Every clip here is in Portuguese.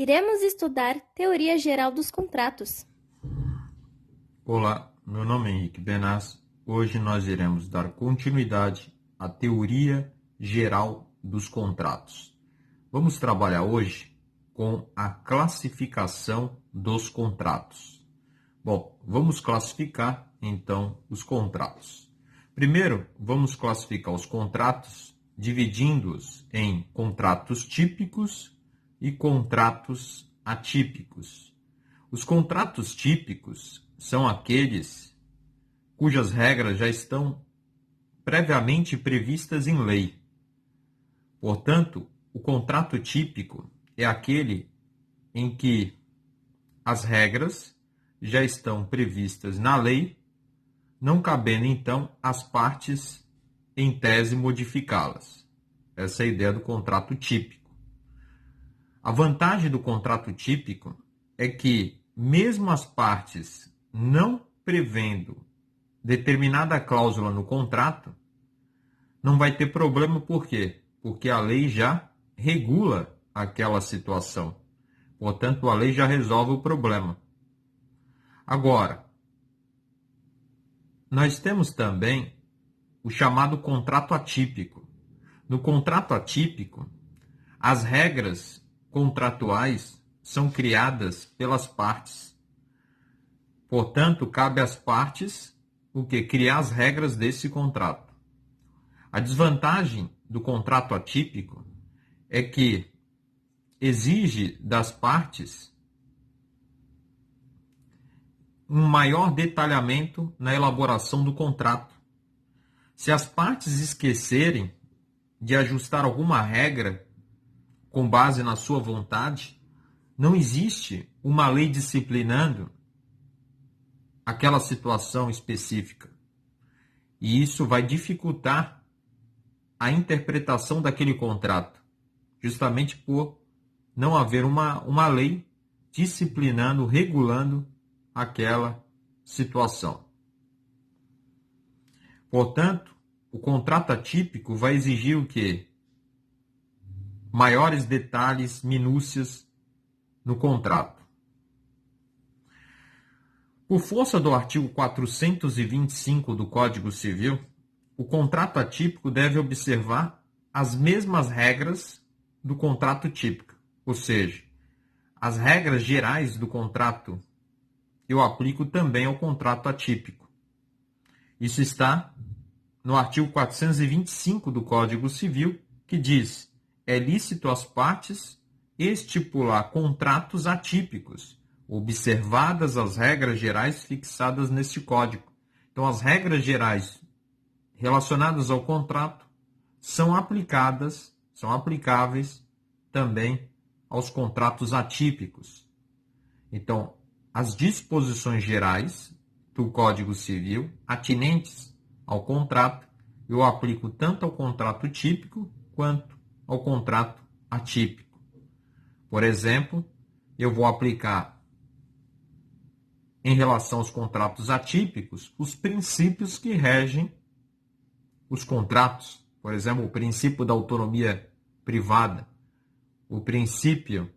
Iremos estudar Teoria Geral dos Contratos. Olá, meu nome é Henrique Benaz. Hoje nós iremos dar continuidade à Teoria Geral dos Contratos. Vamos trabalhar hoje com a classificação dos contratos. Bom, vamos classificar então os contratos. Primeiro, vamos classificar os contratos dividindo-os em contratos típicos e contratos atípicos. Os contratos típicos são aqueles cujas regras já estão previamente previstas em lei. Portanto, o contrato típico é aquele em que as regras já estão previstas na lei, não cabendo então às partes em tese modificá-las. Essa é a ideia do contrato típico. A vantagem do contrato típico é que, mesmo as partes não prevendo determinada cláusula no contrato, não vai ter problema. Por quê? Porque a lei já regula aquela situação. Portanto, a lei já resolve o problema. Agora, nós temos também o chamado contrato atípico. No contrato atípico, as regras contratuais são criadas pelas partes. Portanto, cabe às partes o que? Criar as regras desse contrato. A desvantagem do contrato atípico é que exige das partes um maior detalhamento na elaboração do contrato. Se as partes esquecerem de ajustar alguma regra com base na sua vontade, não existe uma lei disciplinando aquela situação específica. E isso vai dificultar a interpretação daquele contrato, justamente por não haver uma lei disciplinando, regulando aquela situação. Portanto, o contrato atípico vai exigir o quê? Maiores detalhes, minúcias no contrato. Por força do artigo 425 do Código Civil, o contrato atípico deve observar as mesmas regras do contrato típico, ou seja, as regras gerais do contrato eu aplico também ao contrato atípico. Isso está no artigo 425 do Código Civil, que diz: é lícito às partes estipular contratos atípicos, observadas as regras gerais fixadas neste Código. Então, as regras gerais relacionadas ao contrato são aplicáveis também aos contratos atípicos. Então, as disposições gerais do Código Civil atinentes ao contrato, eu aplico tanto ao contrato típico quanto ao contrato atípico. Por exemplo, eu vou aplicar, em relação aos contratos atípicos, os princípios que regem os contratos. Por exemplo, o princípio da autonomia privada, o princípio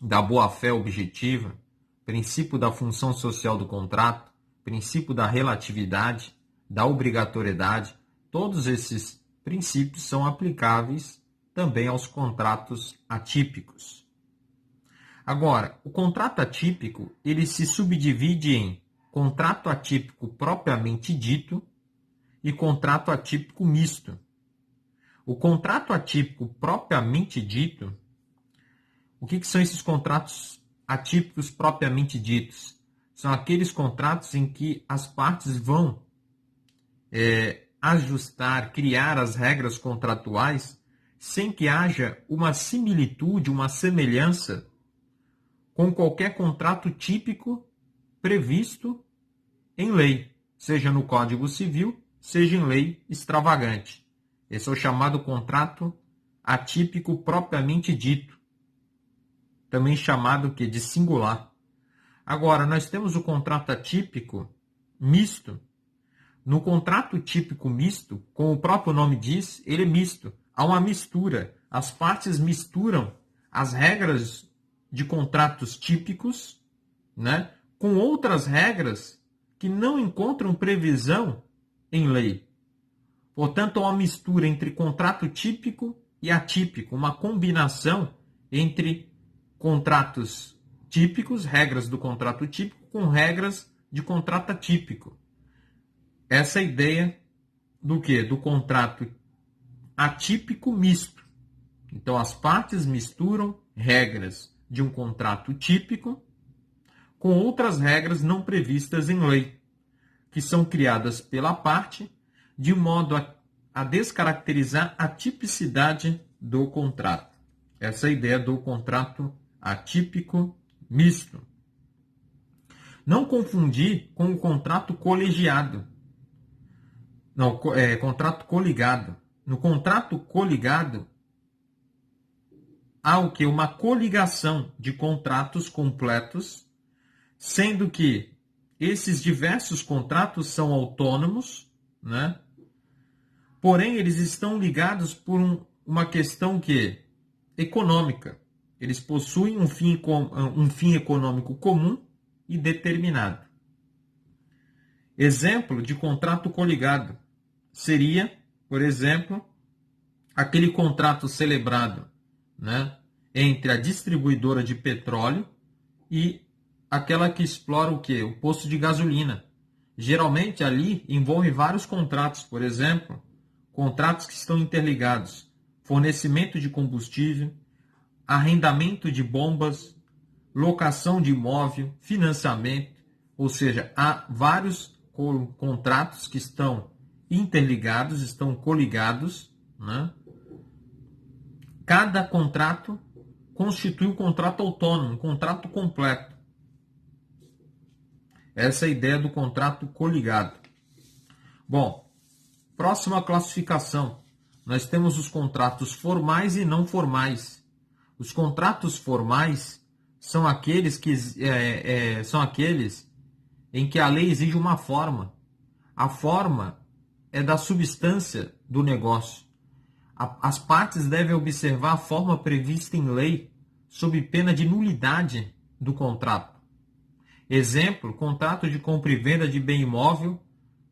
da boa-fé objetiva, princípio da função social do contrato, princípio da relatividade, da obrigatoriedade. Todos esses princípios são aplicáveis também aos contratos atípicos. Agora, o contrato atípico, ele se subdivide em contrato atípico propriamente dito e contrato atípico misto. O contrato atípico propriamente dito, o que são esses contratos atípicos propriamente ditos? São aqueles contratos em que as partes vão ajustar, criar as regras contratuais sem que haja uma similitude, uma semelhança com qualquer contrato típico previsto em lei, seja no Código Civil, seja em lei extravagante. Esse é o chamado contrato atípico propriamente dito, também chamado de singular. Agora, nós temos o contrato atípico misto. No contrato típico misto, como o próprio nome diz, ele é misto. Há uma mistura. As partes misturam as regras de contratos típicos, né, com outras regras que não encontram previsão em lei. Portanto, há uma mistura entre contrato típico e atípico, uma combinação entre contratos típicos, regras do contrato típico, com regras de contrato atípico. Essa é a ideia do quê? Do contrato atípico misto. Então, as partes misturam regras de um contrato típico com outras regras não previstas em lei, que são criadas pela parte de modo a descaracterizar a tipicidade do contrato. Essa é a ideia do contrato atípico misto. Não confundir com o contrato colegiado. Não, contrato coligado. No contrato coligado, há o que? Uma coligação de contratos completos, sendo que esses diversos contratos são autônomos, né? Porém, eles estão ligados por uma questão que econômica. Eles possuem um fim econômico comum e determinado. Exemplo de contrato coligado seria, por exemplo, aquele contrato celebrado, né, entre a distribuidora de petróleo e aquela que explora o quê? O posto de gasolina. Geralmente ali envolve vários contratos, por exemplo, contratos que estão interligados, fornecimento de combustível, arrendamento de bombas, locação de imóvel, financiamento, ou seja, há vários contratos que estão interligados, estão coligados, né? Cada contrato constitui um contrato autônomo, um contrato completo. Essa é a ideia do contrato coligado. Bom, próxima classificação. Nós temos os contratos formais e não formais. Os contratos formais são aqueles em que a lei exige uma forma. A forma é da substância do negócio. As partes devem observar a forma prevista em lei, sob pena de nulidade do contrato. Exemplo, contrato de compra e venda de bem imóvel,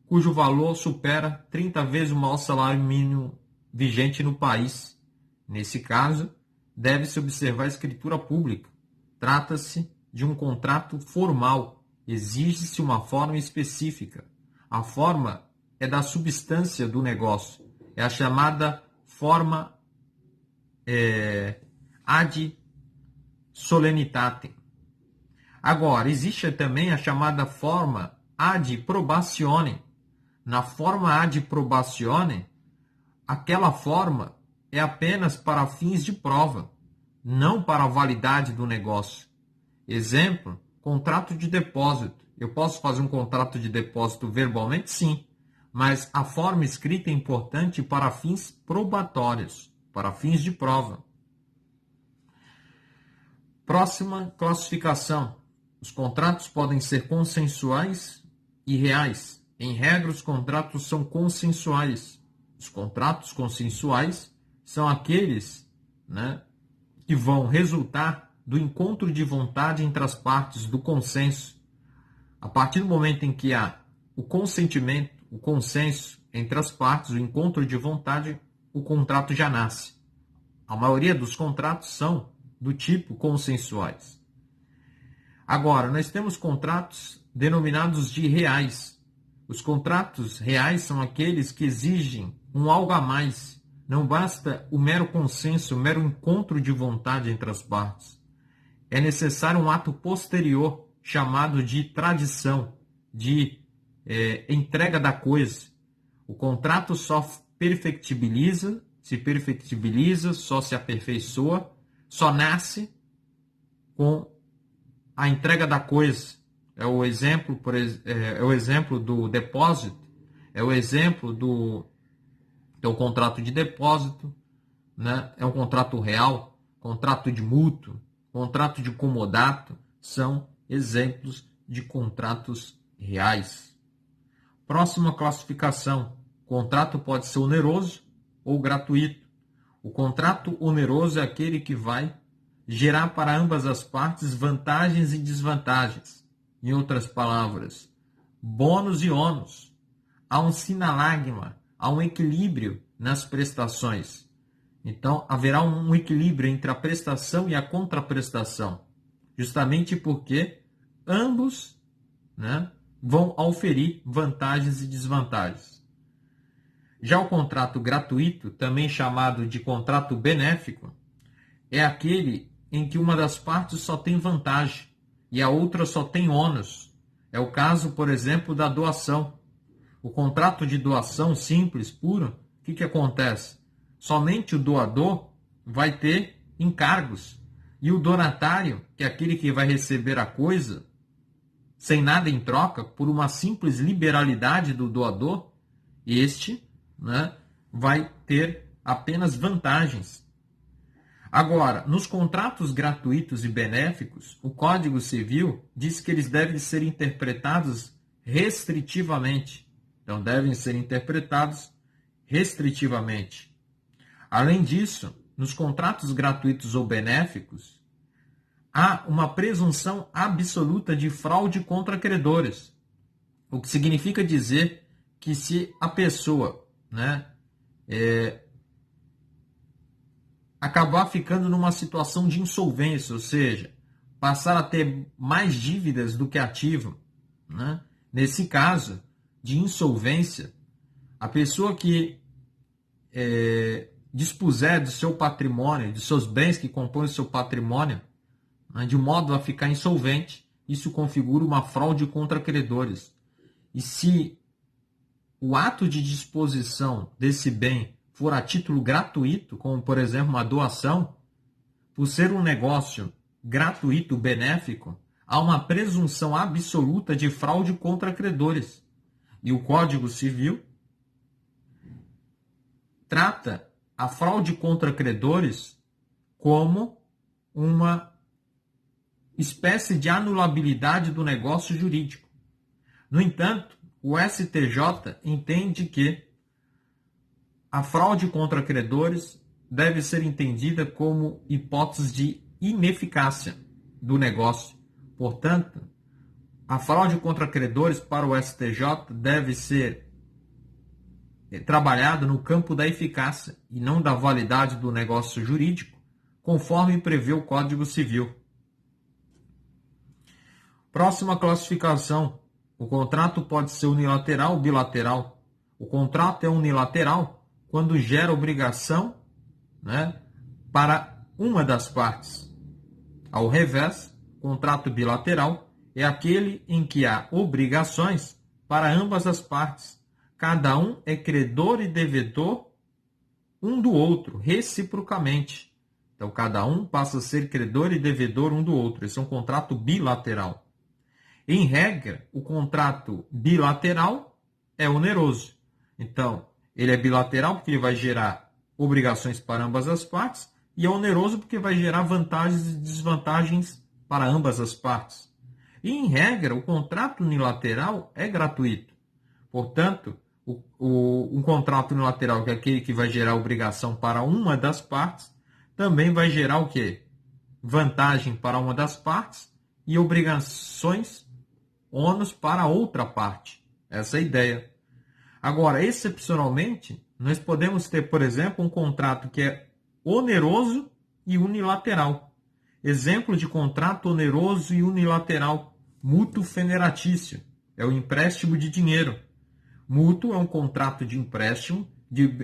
cujo valor supera 30 vezes o maior salário mínimo vigente no país. Nesse caso, deve-se observar a escritura pública. Trata-se de um contrato formal. Exige-se uma forma específica. A forma é da substância do negócio. É a chamada forma ad solenitatem. Agora, existe também a chamada forma ad probationem. Na forma ad probationem, aquela forma é apenas para fins de prova, não para a validade do negócio. Exemplo, contrato de depósito. Eu posso fazer um contrato de depósito verbalmente? Sim, mas a forma escrita é importante para fins probatórios, para fins de prova. Próxima classificação. Os contratos podem ser consensuais e reais. Em regra, os contratos são consensuais. Os contratos consensuais são aqueles, né, que vão resultar do encontro de vontade entre as partes, do consenso. A partir do momento em que há o consentimento, o consenso entre as partes, o encontro de vontade, o contrato já nasce. A maioria dos contratos são do tipo consensuais. Agora, nós temos contratos denominados de reais. Os contratos reais são aqueles que exigem um algo a mais. Não basta o mero consenso, o mero encontro de vontade entre as partes. É necessário um ato posterior, chamado de tradição, de entrega da coisa. O contrato só se perfectibiliza, só se aperfeiçoa, só nasce com a entrega da coisa. É o exemplo do depósito, é o exemplo do contrato de depósito, né? É um contrato real, contrato de mútuo, contrato de comodato, são exemplos de contratos reais. Próxima classificação. O contrato pode ser oneroso ou gratuito. O contrato oneroso é aquele que vai gerar para ambas as partes vantagens e desvantagens. Em outras palavras, bônus e ônus. Há um sinalagma, há um equilíbrio nas prestações. Então, haverá um equilíbrio entre a prestação e a contraprestação, justamente porque ambos, né, vão auferir vantagens e desvantagens. Já o contrato gratuito, também chamado de contrato benéfico, é aquele em que uma das partes só tem vantagem e a outra só tem ônus. É o caso, por exemplo, da doação. O contrato de doação simples, puro, o que acontece? Somente o doador vai ter encargos. E o donatário, que é aquele que vai receber a coisa, sem nada em troca, por uma simples liberalidade do doador, este, né, vai ter apenas vantagens. Agora, nos contratos gratuitos e benéficos, o Código Civil diz que eles devem ser interpretados restritivamente. Então, devem ser interpretados restritivamente. Além disso, nos contratos gratuitos ou benéficos, há uma presunção absoluta de fraude contra credores. O que significa dizer que se a pessoa, né, acabar ficando numa situação de insolvência, ou seja, passar a ter mais dívidas do que ativo, né, nesse caso de insolvência, a pessoa que dispuser do seu patrimônio, dos seus bens que compõem o seu patrimônio, né, de modo a ficar insolvente, isso configura uma fraude contra credores. E se o ato de disposição desse bem for a título gratuito, como por exemplo uma doação, por ser um negócio gratuito, benéfico, há uma presunção absoluta de fraude contra credores. E o Código Civil trata a fraude contra credores como uma espécie de anulabilidade do negócio jurídico. No entanto, o STJ entende que a fraude contra credores deve ser entendida como hipótese de ineficácia do negócio. Portanto, a fraude contra credores para o STJ deve ser trabalhada no campo da eficácia e não da validade do negócio jurídico, conforme prevê o Código Civil. Próxima classificação. O contrato pode ser unilateral ou bilateral. O contrato é unilateral quando gera obrigação, né, para uma das partes. Ao revés, contrato bilateral é aquele em que há obrigações para ambas as partes. Cada um é credor e devedor um do outro, reciprocamente. Então, cada um passa a ser credor e devedor um do outro. Esse é um contrato bilateral. Em regra, o contrato bilateral é oneroso. Então, ele é bilateral porque ele vai gerar obrigações para ambas as partes e é oneroso porque vai gerar vantagens e desvantagens para ambas as partes. E, em regra, o contrato unilateral é gratuito. Portanto, um contrato unilateral, que é aquele que vai gerar obrigação para uma das partes, também vai gerar o quê? Vantagem para uma das partes e obrigações, ônus para a outra parte. Essa é a ideia. Agora, excepcionalmente, nós podemos ter, por exemplo, um contrato que é oneroso e unilateral. Exemplo de contrato oneroso e unilateral: mútuo feneratício. É o empréstimo de dinheiro. Mútuo é um contrato de empréstimo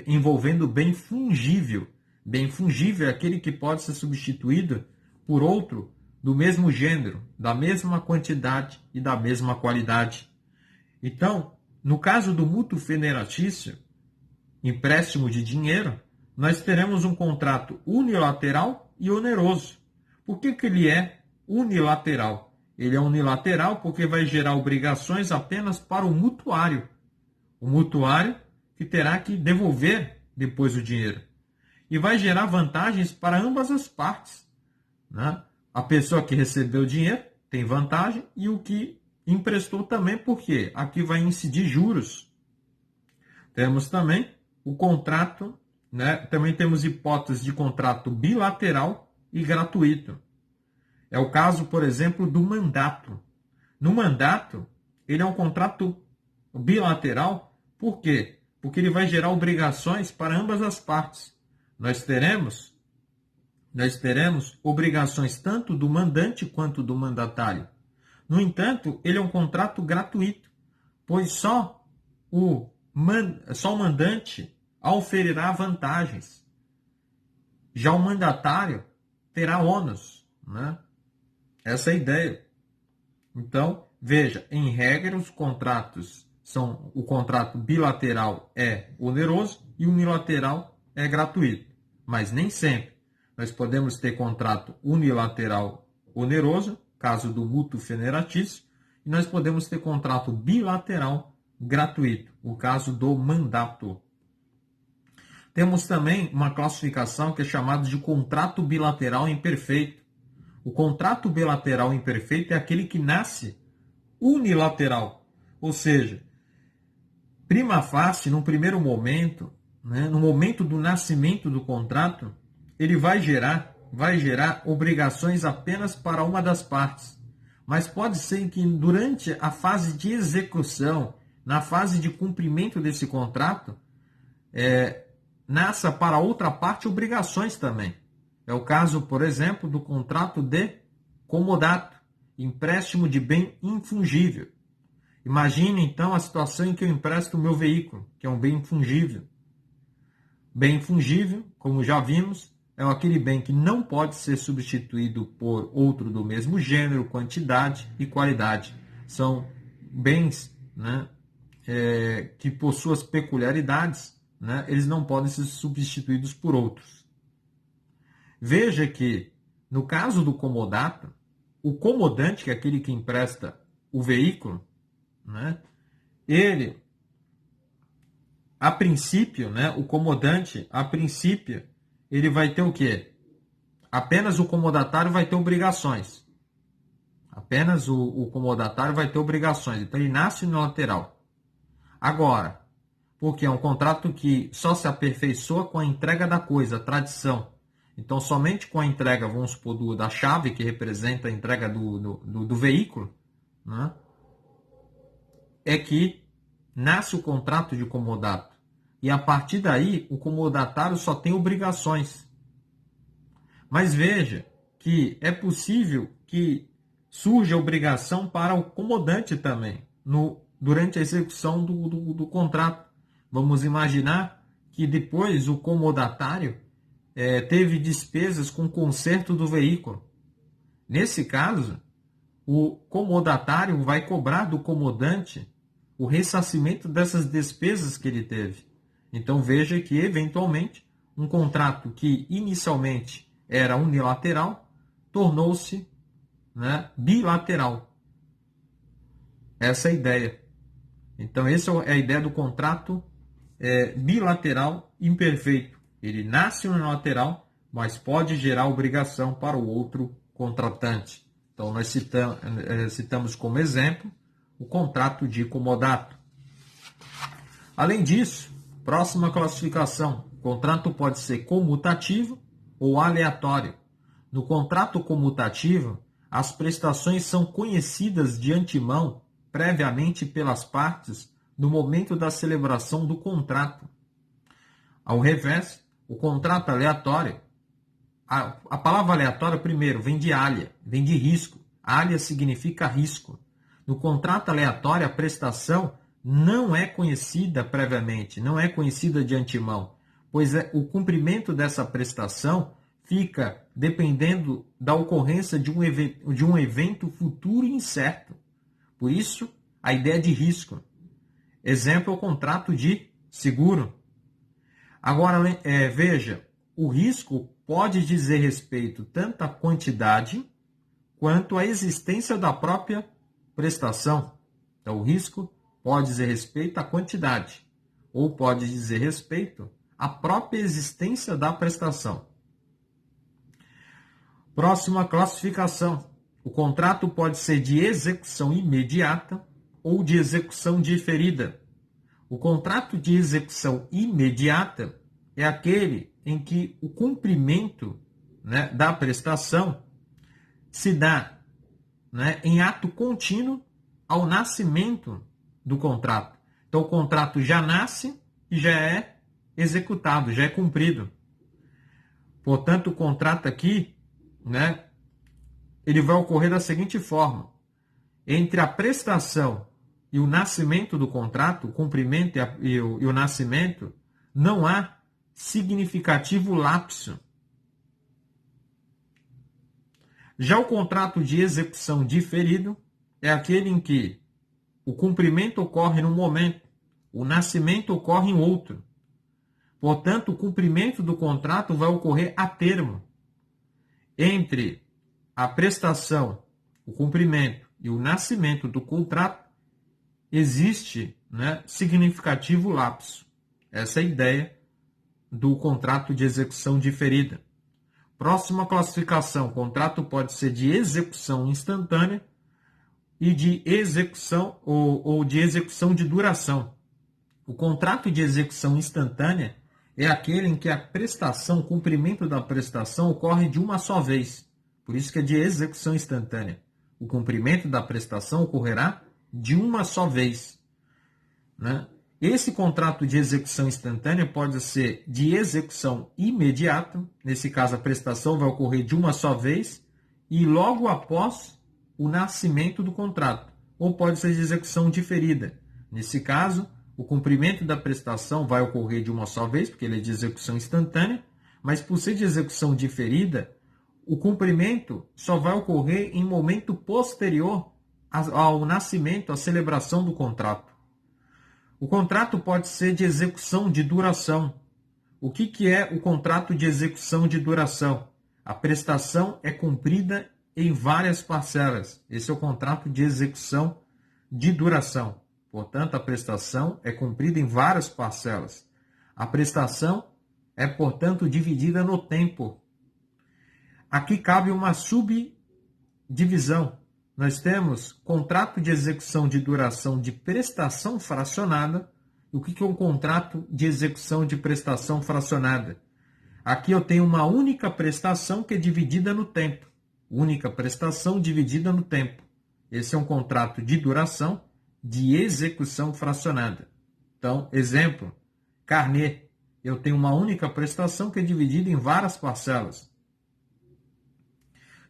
envolvendo bem fungível. Bem fungível é aquele que pode ser substituído por outro do mesmo gênero, da mesma quantidade e da mesma qualidade. Então, no caso do mútuo feneratício, empréstimo de dinheiro, nós teremos um contrato unilateral e oneroso. Por que ele é unilateral? Ele é unilateral porque vai gerar obrigações apenas para o mutuário. O mutuário que terá que devolver depois o dinheiro. E vai gerar vantagens para ambas as partes, né? A pessoa que recebeu o dinheiro tem vantagem e o que emprestou também, porque aqui vai incidir juros. Temos também o contrato, né? Também temos hipótese de contrato bilateral e gratuito. É o caso, por exemplo, do mandato. No mandato, ele é um contrato bilateral. Por quê? Porque ele vai gerar obrigações para ambas as partes. Nós teremos obrigações tanto do mandante quanto do mandatário. No entanto, ele é um contrato gratuito, pois só o mandante oferirá vantagens. Já o mandatário terá ônus, né? Essa é a ideia. Então, veja, em regra, os contratos o contrato bilateral é oneroso e o unilateral é gratuito. Mas nem sempre. Nós podemos ter contrato unilateral oneroso, caso do mútuo federatício, e nós podemos ter contrato bilateral gratuito, o caso do mandato. Temos também uma classificação que é chamada de contrato bilateral imperfeito. O contrato bilateral imperfeito é aquele que nasce unilateral, ou seja, prima facie, num primeiro momento, né, no momento do nascimento do contrato, ele vai gerar obrigações apenas para uma das partes. Mas pode ser que durante a fase de execução, na fase de cumprimento desse contrato, nasça para outra parte obrigações também. É o caso, por exemplo, do contrato de comodato, empréstimo de bem infungível. Imagine, então, a situação em que eu empresto o meu veículo, que é um bem infungível. Bem infungível, como já vimos, é aquele bem que não pode ser substituído por outro do mesmo gênero, quantidade e qualidade. São bens, né, que, por suas peculiaridades, né, eles não podem ser substituídos por outros. Veja que, no caso do comodato, o comodante, que é aquele que empresta o veículo, né, ele, a princípio, né, o comodante, a princípio, ele vai ter o quê? Apenas o comodatário vai ter obrigações. Apenas o comodatário vai ter obrigações. Então, ele nasce unilateral. Agora, porque é um contrato que só se aperfeiçoa com a entrega da coisa, a tradição. Então, somente com a entrega, vamos supor, da chave, que representa a entrega do veículo, né, é que nasce o contrato de comodato. E a partir daí, o comodatário só tem obrigações. Mas veja que é possível que surja obrigação para o comodante também, durante a execução do contrato. Vamos imaginar que depois o comodatário teve despesas com o conserto do veículo. Nesse caso, o comodatário vai cobrar do comodante o ressarcimento dessas despesas que ele teve. Então veja que, eventualmente, um contrato que inicialmente era unilateral tornou-se, né, bilateral. Essa é a ideia. Então essa é a ideia do contrato bilateral imperfeito. Ele nasce unilateral, mas pode gerar obrigação para o outro contratante. Então nós citamos como exemplo o contrato de comodato. Além disso, próxima classificação, o contrato pode ser comutativo ou aleatório. No contrato comutativo, as prestações são conhecidas de antemão, previamente pelas partes, no momento da celebração do contrato. Ao revés, o contrato aleatório, a palavra aleatória, primeiro, vem de alea, vem de risco. Alea significa risco. No contrato aleatório, a prestação não é conhecida previamente, não é conhecida de antemão, pois o cumprimento dessa prestação fica dependendo da ocorrência de um evento futuro incerto. Por isso, a ideia de risco. Exemplo, o contrato de seguro. Agora, veja, o risco pode dizer respeito tanto à quantidade quanto à existência da própria prestação. Então, o risco pode dizer respeito à quantidade ou pode dizer respeito à própria existência da prestação. Próxima classificação. O contrato pode ser de execução imediata ou de execução diferida. O contrato de execução imediata é aquele em que o cumprimento, né, da prestação se dá, né, em ato contínuo ao nascimento do contrato. Então, o contrato já nasce e já é executado, já é cumprido. Portanto, o contrato aqui, né, ele vai ocorrer da seguinte forma: entre a prestação e o nascimento do contrato, o cumprimento e o nascimento, não há significativo lapso. Já o contrato de execução diferido é aquele em que o cumprimento ocorre num momento, o nascimento ocorre em outro. Portanto, o cumprimento do contrato vai ocorrer a termo. Entre a prestação, o cumprimento e o nascimento do contrato, existe, né, significativo lapso. Essa é a ideia do contrato de execução diferida. Próxima classificação: o contrato pode ser de execução instantânea e de execução ou de execução de duração. O contrato de execução instantânea é aquele em que a prestação, o cumprimento da prestação ocorre de uma só vez. Por isso que é de execução instantânea. O cumprimento da prestação ocorrerá de uma só vez, né? Esse contrato de execução instantânea pode ser de execução imediata. Nesse caso, a prestação vai ocorrer de uma só vez e logo após o nascimento do contrato. Ou pode ser de execução diferida. Nesse caso, o cumprimento da prestação vai ocorrer de uma só vez, porque ele é de execução instantânea, mas por ser de execução diferida, o cumprimento só vai ocorrer em momento posterior ao nascimento, à celebração do contrato. O contrato pode ser de execução de duração. O que é o contrato de execução de duração? A prestação é cumprida em várias parcelas. Esse é o contrato de execução de duração. Portanto, a prestação é cumprida em várias parcelas. A prestação é, portanto, dividida no tempo. Aqui cabe uma subdivisão. Nós temos contrato de execução de duração de prestação fracionada. O que é um contrato de execução de prestação fracionada? Aqui eu tenho uma única prestação que é dividida no tempo. Única prestação dividida no tempo. Esse é um contrato de duração de execução fracionada. Então, exemplo, carnê. Eu tenho uma única prestação que é dividida em várias parcelas.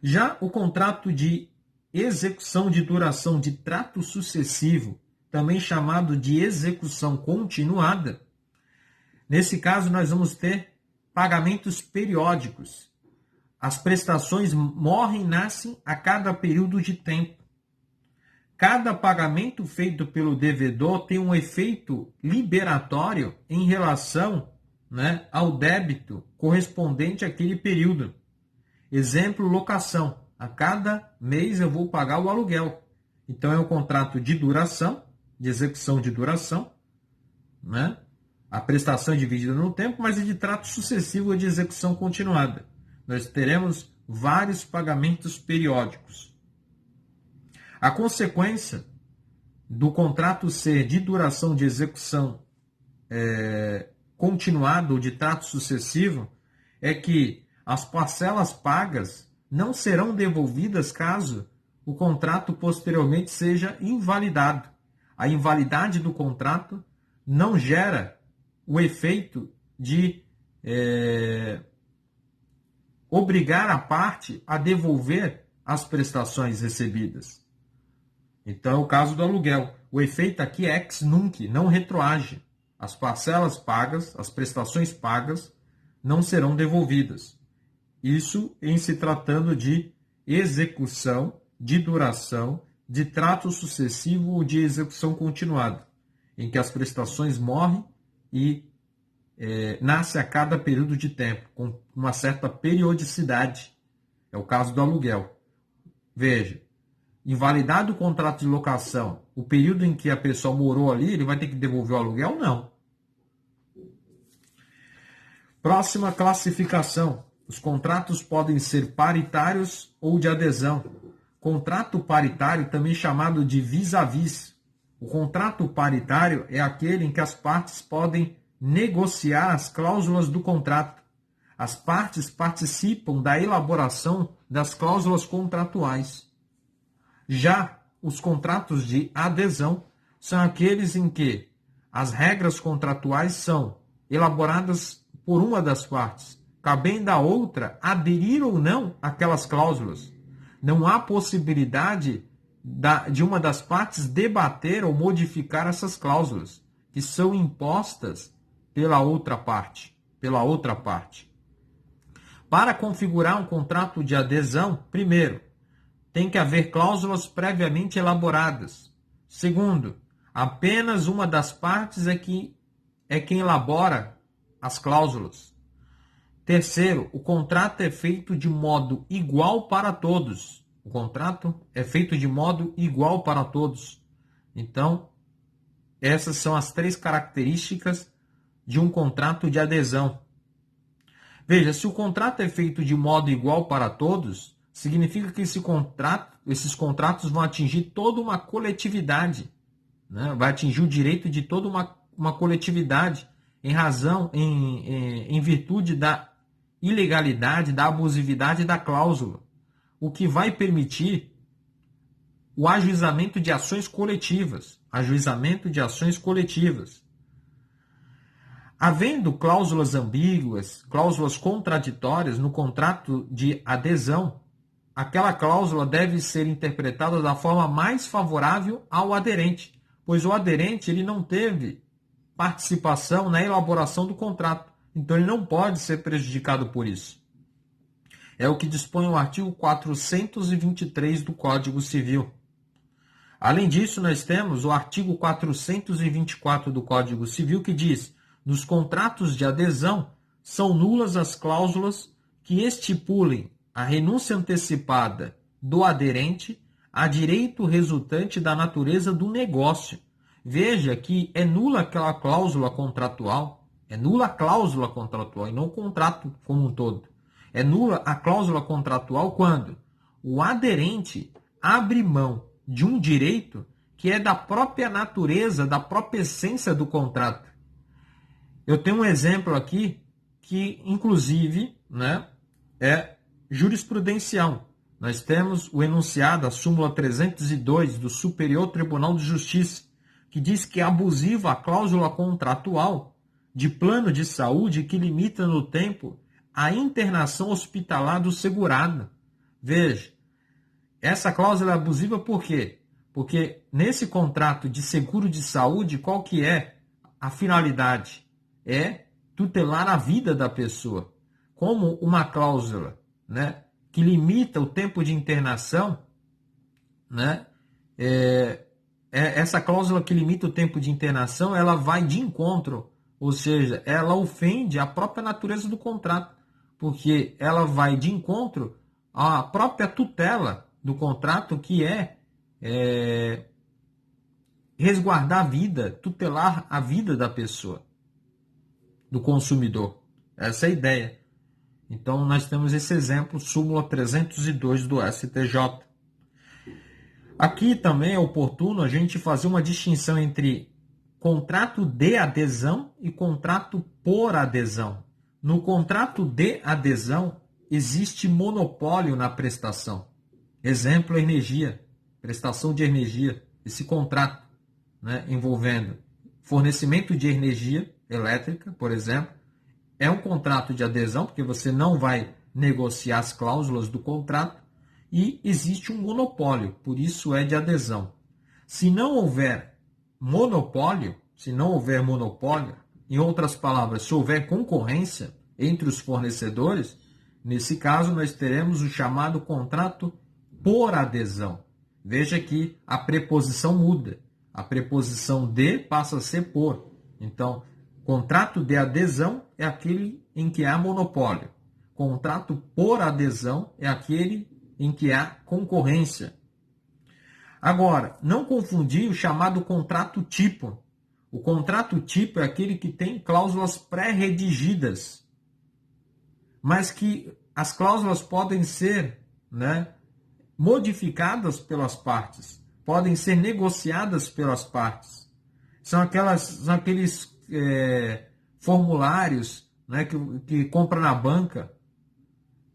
Já o contrato de execução de duração de trato sucessivo, também chamado de execução continuada, nesse caso nós vamos ter pagamentos periódicos. As prestações morrem e nascem a cada período de tempo. Cada pagamento feito pelo devedor tem um efeito liberatório em relação, né, ao débito correspondente àquele período. Exemplo, locação. A cada mês eu vou pagar o aluguel. Então, é um contrato de duração, de execução de duração, né? A prestação é dividida no tempo, mas é de trato sucessivo ou de execução continuada. Nós teremos vários pagamentos periódicos. A consequência do contrato ser de duração de execução continuada ou de trato sucessivo é que as parcelas pagas não serão devolvidas caso o contrato posteriormente seja invalidado. A invalidade do contrato não gera o efeito de obrigar a parte a devolver as prestações recebidas. Então, é o caso do aluguel. O efeito aqui é ex nunc, não retroage. As parcelas pagas, as prestações pagas, não serão devolvidas. Isso em se tratando de execução, de duração, de trato sucessivo ou de execução continuada, em que as prestações morrem e nasce a cada período de tempo, com uma certa periodicidade. É o caso do aluguel. Veja, invalidado o contrato de locação, o período em que a pessoa morou ali, ele vai ter que devolver o aluguel? Não. Próxima classificação. Os contratos podem ser paritários ou de adesão. Contrato paritário, também chamado de vis-à-vis. O contrato paritário é aquele em que as partes podem negociar as cláusulas do contrato. As partes participam da elaboração das cláusulas contratuais. Já os contratos de adesão são aqueles em que as regras contratuais são elaboradas por uma das partes, cabendo à outra aderir ou não àquelas cláusulas. Não há possibilidade de uma das partes debater ou modificar essas cláusulas, que são impostas pela outra parte. Para configurar um contrato de adesão, primeiro, tem que haver cláusulas previamente elaboradas. Segundo, apenas uma das partes é quem elabora as cláusulas. Terceiro, o contrato é feito de modo igual para todos. O contrato é feito de modo igual para todos. Então, essas são as 3 características de um contrato de adesão. Veja, se o contrato é feito de modo igual para todos, significa que esses contratos vão atingir toda uma coletividade, né? Vai atingir o direito de toda uma coletividade em virtude da ilegalidade, da abusividade da cláusula, o que vai permitir o ajuizamento de ações coletivas. Havendo cláusulas ambíguas, cláusulas contraditórias no contrato de adesão, aquela cláusula deve ser interpretada da forma mais favorável ao aderente, pois o aderente ele não teve participação na elaboração do contrato, então ele não pode ser prejudicado por isso. É o que dispõe o artigo 423 do Código Civil. Além disso, nós temos o artigo 424 do Código Civil, que diz: nos contratos de adesão são nulas as cláusulas que estipulem a renúncia antecipada do aderente a direito resultante da natureza do negócio. Veja que é nula aquela cláusula contratual, é nula a cláusula contratual e não o contrato como um todo. É nula a cláusula contratual quando o aderente abre mão de um direito que é da própria natureza, da própria essência do contrato. Eu tenho um exemplo aqui que, inclusive, né, é jurisprudencial. Nós temos o enunciado, a súmula 302 do Superior Tribunal de Justiça, que diz que é abusiva a cláusula contratual de plano de saúde que limita no tempo a internação hospitalar do segurado. Veja, essa cláusula é abusiva por quê? Porque nesse contrato de seguro de saúde, qual que é a finalidade? É tutelar a vida da pessoa. Como uma cláusula, né, que limita o tempo de internação, né, essa cláusula que limita o tempo de internação, ela vai de encontro, ou seja, ela ofende a própria natureza do contrato, porque ela vai de encontro à própria tutela do contrato, que é resguardar a vida, tutelar a vida da pessoa, do consumidor. Essa é a ideia. Então, nós temos esse exemplo, súmula 302 do STJ. Aqui também é oportuno a gente fazer uma distinção entre contrato de adesão e contrato por adesão. No contrato de adesão, existe monopólio na prestação. Exemplo, energia, prestação de energia. Esse contrato, né, envolvendo fornecimento de energia elétrica, por exemplo, é um contrato de adesão, porque você não vai negociar as cláusulas do contrato, e existe um monopólio, por isso é de adesão. Se não houver monopólio, em outras palavras, se houver concorrência entre os fornecedores, nesse caso nós teremos o chamado contrato por adesão. Veja que a preposição muda. A preposição de passa a ser por. Então, contrato de adesão é aquele em que há monopólio. Contrato por adesão é aquele em que há concorrência. Agora, não confundir o chamado contrato tipo. O contrato tipo é aquele que tem cláusulas pré-redigidas, mas que as cláusulas podem ser, né, modificadas pelas partes, podem ser negociadas pelas partes. São aqueles formulários, né, que compra na banca.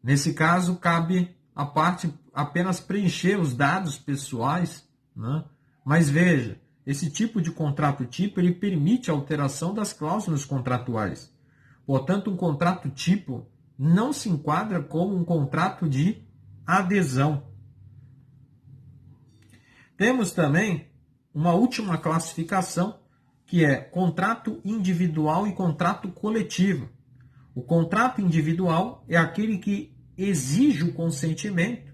Nesse caso, cabe a parte apenas preencher os dados pessoais, né? Mas veja, esse tipo de contrato tipo ele permite a alteração das cláusulas contratuais. Portanto, um contrato tipo não se enquadra como um contrato de adesão. Temos também uma última classificação, que é contrato individual e contrato coletivo. O contrato individual é aquele que exige o consentimento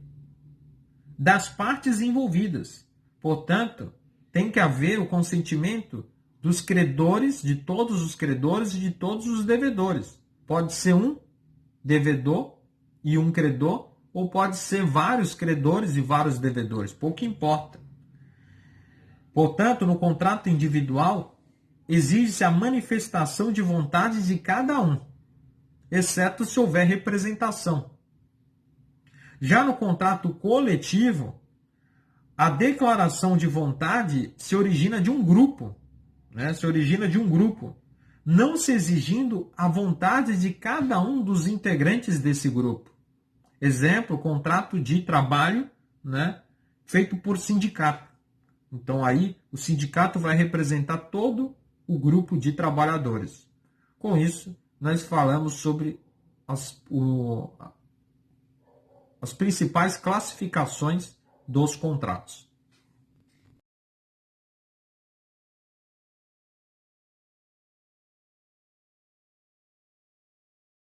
das partes envolvidas. Portanto, tem que haver o consentimento dos credores, de todos os credores e de todos os devedores. Pode ser um devedor e um credor, ou pode ser vários credores e vários devedores, pouco importa. Portanto, no contrato individual, exige-se a manifestação de vontade de cada um, exceto se houver representação. Já no contrato coletivo, a declaração de vontade se origina de um grupo, né? Não se exigindo a vontade de cada um dos integrantes desse grupo. Exemplo, contrato de trabalho, né, feito por sindicato. Então aí o sindicato vai representar todo o grupo de trabalhadores. Com isso, nós falamos sobre as principais classificações dos contratos.